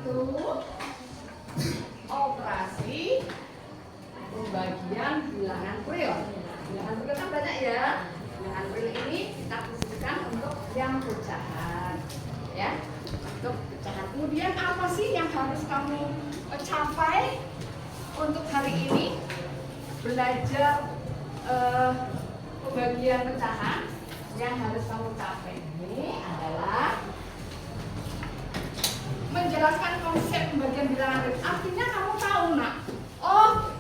satu, operasi pembagian bilangan real. Bilangan real kan banyak ya. Bilangan real ini kita khususkan untuk yang pecahan, ya. Untuk pecahan. Kemudian apa sih yang harus kamu capai untuk hari ini? Belajar pembagian pecahan yang harus kamu capai ini adalah menjelaskan konsep pembagian bilangan real. Artinya kamu tahu, nak, oh,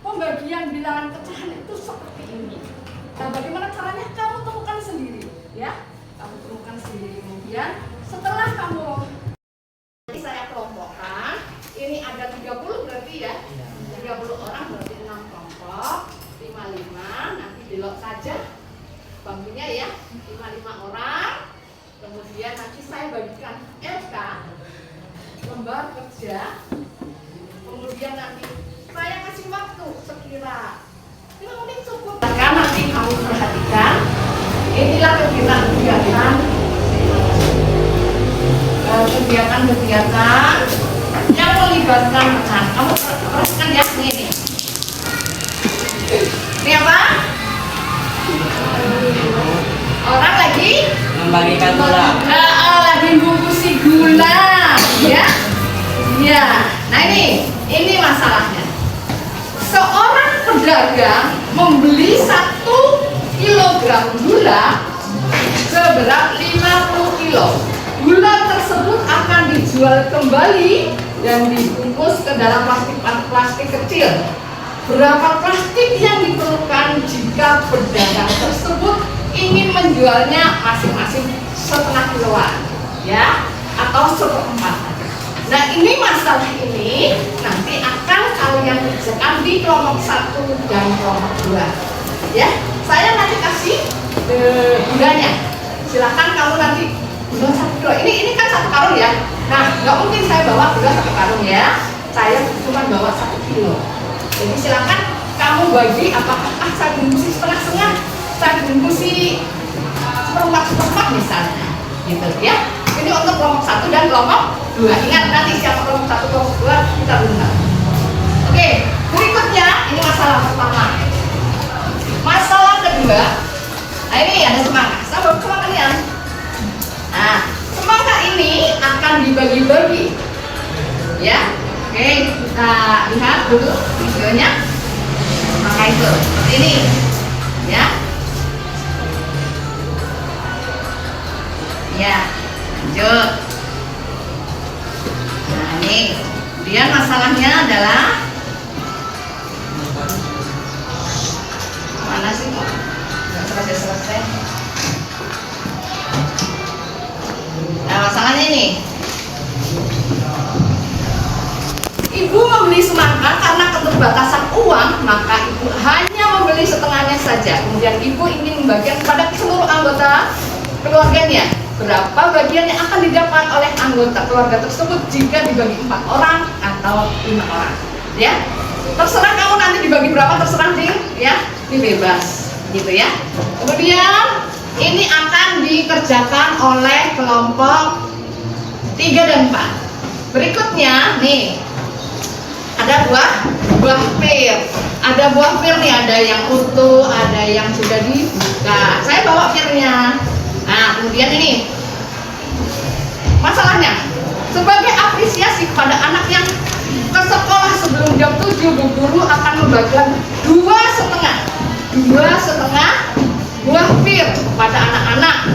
pembagian bilangan pecahan itu seperti ini. Nah, bagaimana caranya? Kamu temukan sendiri, ya. Kamu temukan sendiri. Kemudian setelah kamu, nanti saya kelompokkan. Ini ada 30 berarti ya. 30 orang berarti 6 kelompok, 5 nanti belok saja bangkunya ya. 5 orang. Kemudian nanti saya bagikan LK, lembar kerja. Kemudian nanti saya kasih waktu sekira 5 menit cukup. Maka nanti kamu perhatikan, inilah kegiatan-kegiatan yang melibatkan pecahan. Kamu perhatikan ya, ini. Ini apa? Orang lagi membagikan gula. Lagi bungkusi gula, ya. Ya. Nah ini masalahnya. Seorang pedagang membeli 1 kilogram gula seberat 50 kilo. Gula tersebut akan dijual kembali dan dibungkus ke dalam plastik kecil. Berapa plastik yang diperlukan jika pedagang tersebut ingin menjualnya masing-masing setengah kiloan, ya, atau 1/4. Nah, ini masalah ini nanti akan kalian kerjakan di kelompok 1 dan kelompok 2, ya. Saya nanti kasih gulanya. Silakan kamu nanti gula 1 kilo. Ini kan 1 karung ya. Nah, nggak mungkin saya bawa gula 1 karung ya. Saya cuma bawa 1 kilo. Jadi silakan kamu bagi, apakah saya bungkusi setengah-setengah, saya bungkusi 1/4 misalnya, gitu ya. Ini untuk kelompok 1 dan kelompok 2. Ingat nanti siapa kelompok 1, kelompok 2 kita undang. Oke, berikutnya ini masalah pertama. Masalah kedua. Nah, ini ada semangka. Saya bawa sama kalian. Nah, semangka ini akan dibagi-bagi, ya. Oke, kita lihat dulu videonya. Maka itu seperti ini, ya. Ya, lanjut. Nah, ini kemudian masalahnya adalah mana sih kok nggak selesai. Nah, masalahnya ini. Ibu membeli semangka karena keterbatasan uang, maka ibu hanya membeli setengahnya saja. Kemudian ibu ingin membagikan kepada seluruh anggota keluarganya. Berapa bagian yang akan didapat oleh anggota keluarga tersebut jika dibagi 4 orang atau 5 orang? Ya, terserah kamu nanti dibagi berapa, terserah nih, ya, ini bebas, gitu ya. Kemudian ini akan dikerjakan oleh kelompok 3 dan 4. Berikutnya nih. Ada buah pir. Ada buah pir nih, ada yang utuh, ada yang sudah dibuka. Saya bawa pirnya. Nah, kemudian ini masalahnya, sebagai apresiasi kepada anak yang ke sekolah sebelum jam 7, bu guru akan membagikan 2,5 buah pir kepada anak-anak.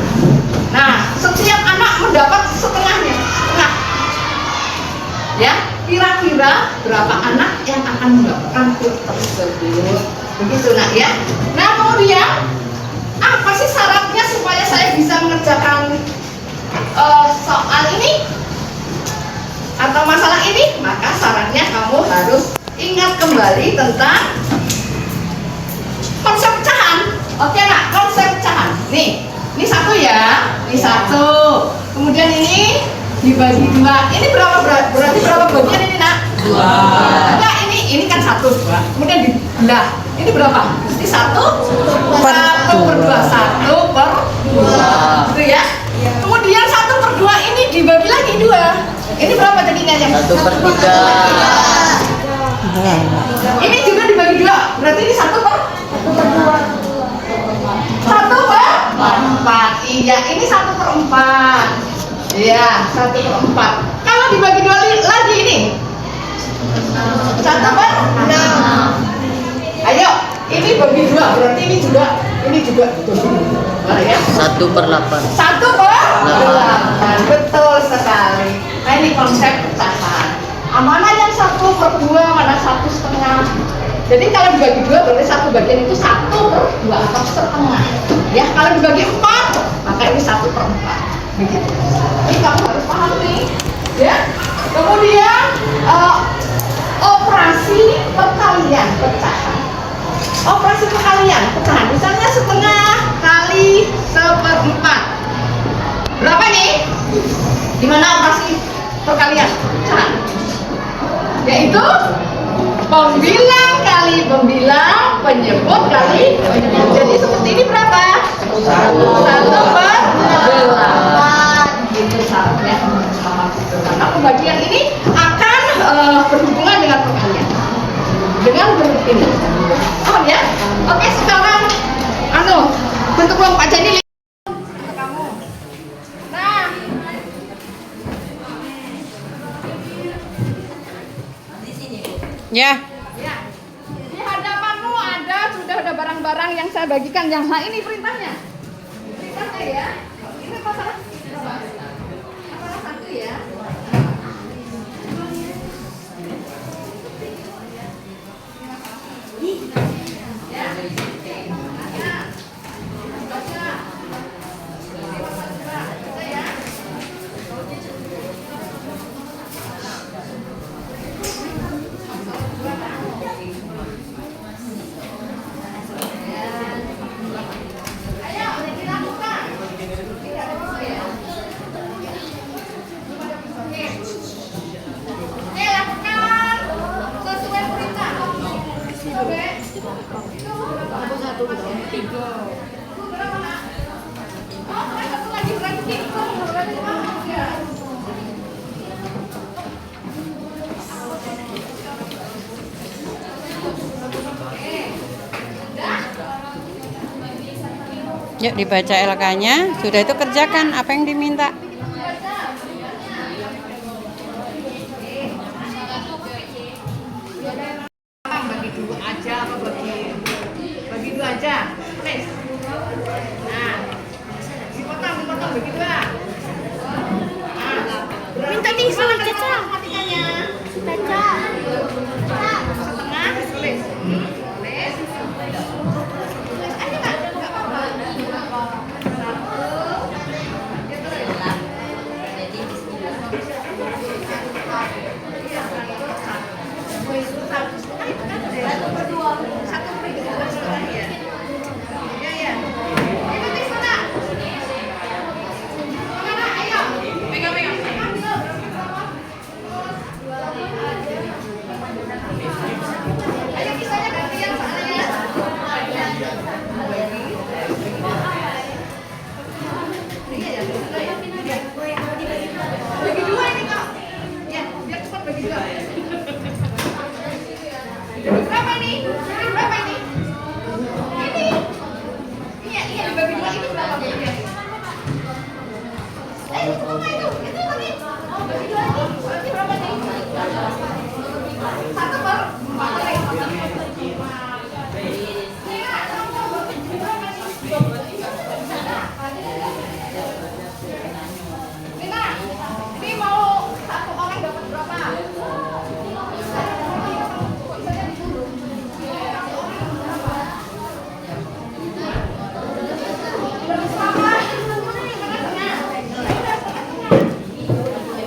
Nah, setiap anak mendapat setengahnya. Ya, kira-kira berapa anak yang akan mendapatkan pir tersebut? Begitu, nak, ya. Nah, kemudian apa sih syaratnya supaya saya bisa mengerjakan soal ini atau masalah ini? Maka syaratnya kamu harus ingat kembali tentang konsep pecahan. Oke, nak, konsep pecahan. Nih, ini 1 ya, ini 1. Kemudian ini dibagi 2. Ini berapa, berarti berapa bagian ini, nak? 2. Enggak, ini kan 1, 2. Kemudian dibelah. Ini berapa? Mesti 1/2. 1/2. Gitu ya. Kemudian 1/2 ini dibagi lagi 2. Ini berapa jadinya yang 1/3. Ini juga dibagi 2. Berarti ini 1/4. 1/4. Iya, ini 1/4. Iya, 1/4. Kalau dibagi 2 lagi ini 1/6. Ayo, ini bagi 2. Berarti ini juga betul ya. 1/8. 1/8. Betul sekali. Nah, ini konsep pecahan. Mana yang 1/2, mana 1/2. Jadi kalau dibagi 2 berarti satu bagian itu 1/2 atau setengah. Ya, kalau dibagi 4 maka ini 1/4. Begitu. Ini kamu harus paham nih, ya. Kemudian operasi perkalian pecahan. Operasi perkalian pecahan. Misalnya setengah kali 1/4. Berapa nih? Gimana operasi perkalian pecahan? Yaitu pembilang kali pembilang, penyebut kali penyebut. Jadi seperti ini berapa? 1/8. Gitu saatnya. Karena pembagian ini akan berhubungan dengan perkalian. Dengan bentuk ini. Oh ya? Oke, sekarang bentuk kelompok aja ini. Kamu. Nah. Ya. Ya. Di hadapanmu sudah ada barang-barang yang saya bagikan. Yang ini perintahnya. Perintahnya ya. Ini masalah masalah 1 ya. Yuk dibaca LK-nya. Sudah itu kerjakan apa yang diminta. Bagi 2 aja apa bagi 2 aja. Please. Nah. Dipotong bagi 2. Minta tisu Caca. Matematikanya. Caca. Setengah tulis. Tulis. Tulis aja Kak. Enggak apa-apa. 1.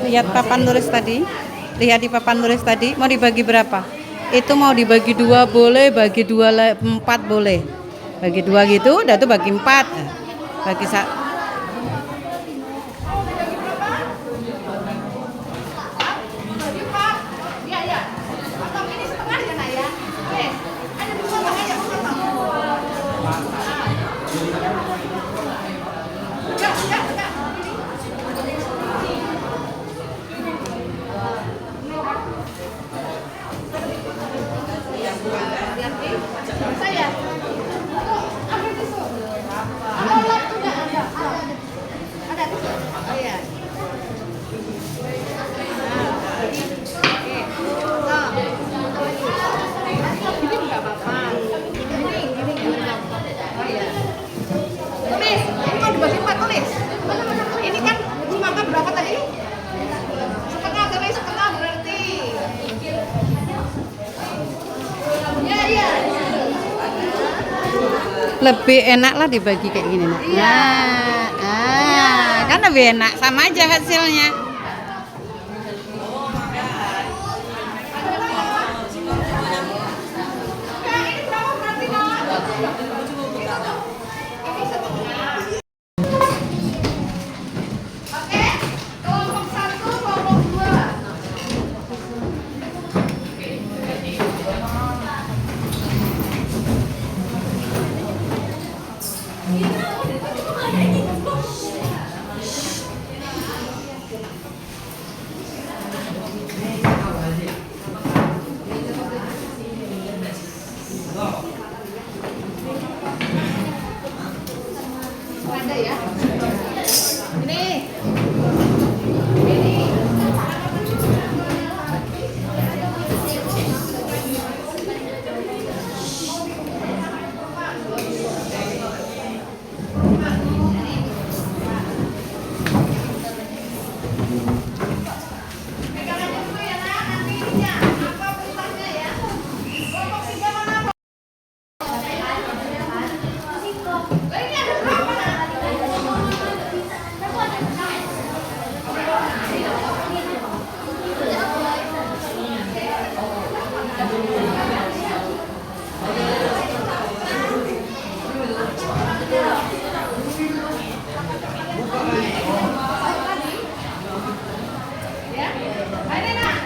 Lihat papan tulis tadi. Lihat di papan tulis tadi. Mau dibagi berapa? Itu mau dibagi 2 boleh, bagi 4 boleh. Bagi 2 gitu, udah tuh bagi 4. Bagi Lebih enak lah dibagi kayak gini nak. Kan lebih enak, sama aja hasilnya. Oke, kelompok 1, kelompok 2. Ada ya. Ini. Pegang aja dulu ya nak, nanti ininya apa perintahnya ya. Kelompok 3 mana? Lah ini ada berapa nak? Ya. Ini nak.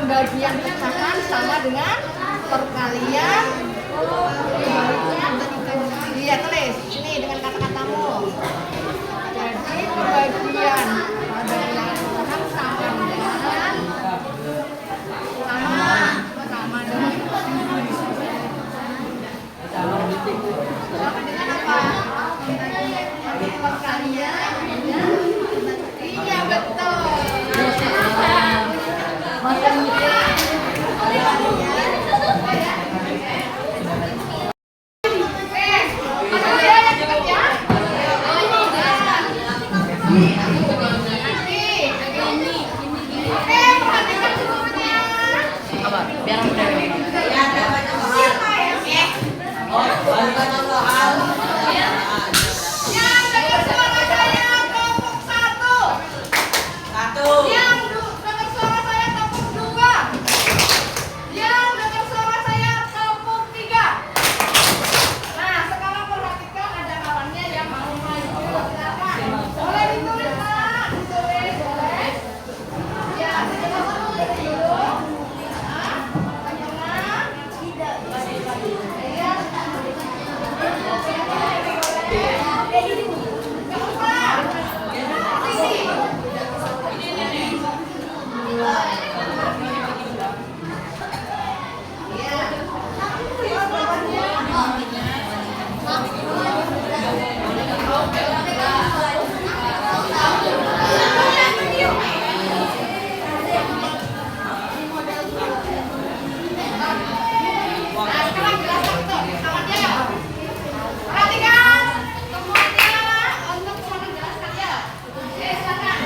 pembagian pecahan sama dengan perkalian. Iya, tulis ini dengan kata-katamu. Jadi pembagian pecahan sama dengan sama dengan apa? Perkalian. Iya, betul. Yang dengar suara saya kelompok 1. Yang dengar suara saya kelompok 2. Yang dengar suara saya kelompok 3. Nah, sekarang perhatikan ada kawannya yang mau maju. Silakan. Boleh ditulis, Pak. Ditulis, boleh. Ya, kita tulis dulu. Nah, tengah. Iya. Keempat. Sisi. Nah, sekarang jelaskan tuh kawannya ya. Perhatikan semuanya untuk menjelaskan ya. Oke, silakan.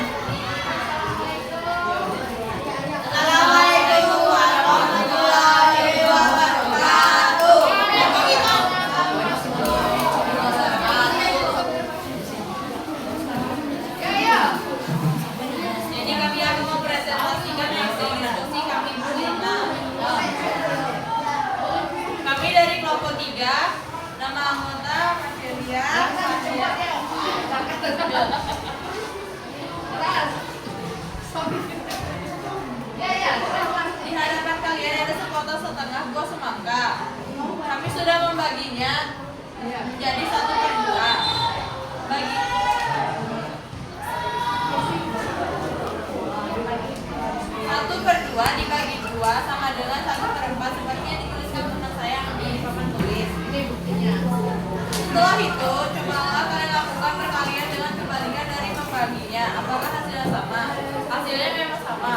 Ya, ya. Jadi kami akan mempresentasikan hasil diskusi kami bersama. Kami dari kelompok 3, nama anggota Mas Delia, Ya, ya. di hadapan kalian ada sepotong setengah buah semangka. Kami sudah membaginya menjadi 1/2. Bagi 1/2 dibagi 2 sama dengan 1/4 seperti yang dituliskan teman saya di papan tulis. Ini buktinya. Setelah itu, cobalah kalian lakukan perkalian dengan kebalikan dari membaginya. Apakah hasilnya sama? Hasilnya memang sama.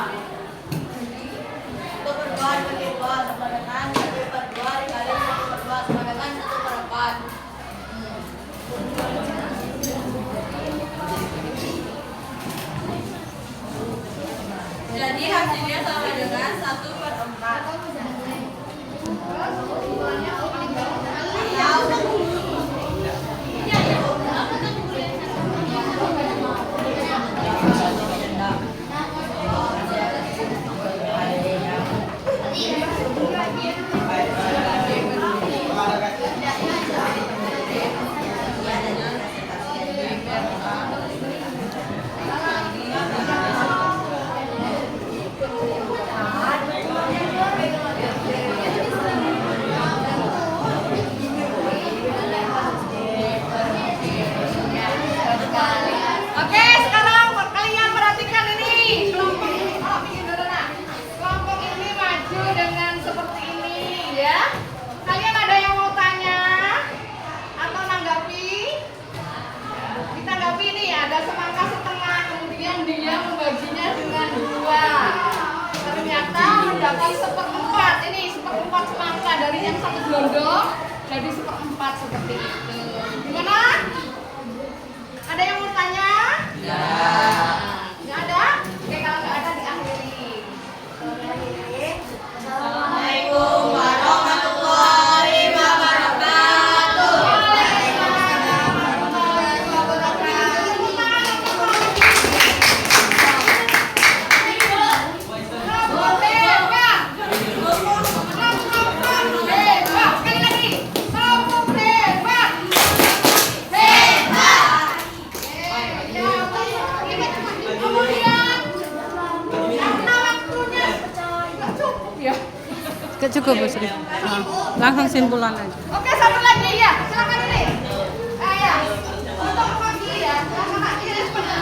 1/2 dibagi 2 sama dengan 1/2 dikali 1/2 sama dengan 1/4. Jadi hasilnya sama dengan 1/4. Oke, sekarang kalian perhatikan ini. Kelompok ini, bikin dulu nah. Kelompok ini maju dengan seperti ini, ya. Kalian ada yang mau tanya atau nanggapi? Ditanggapi ini ya, ada semangka setengah, kemudian dia membaginya dengan 2. Ternyata mendapat 1/4. Ini 1/4 semangka dari yang satu gelondong jadi 1/4 seperti itu. Gimana? Ada yang mau tanya? Ya. Nggak ada? Oke, kalau nggak ada diakhiri. Assalamualaikum warahmatullahi wabarakatuh. Sekali lagi. Kelompok hebat. Kemudian karena waktunya nggak cukup ya. Cukup Bu Sri. Langsung simpulan aja. Oke, satu lagi ya. Silakan ini. Ya. Untuk pagi ya. Silakan ini responnya.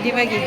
dibagi.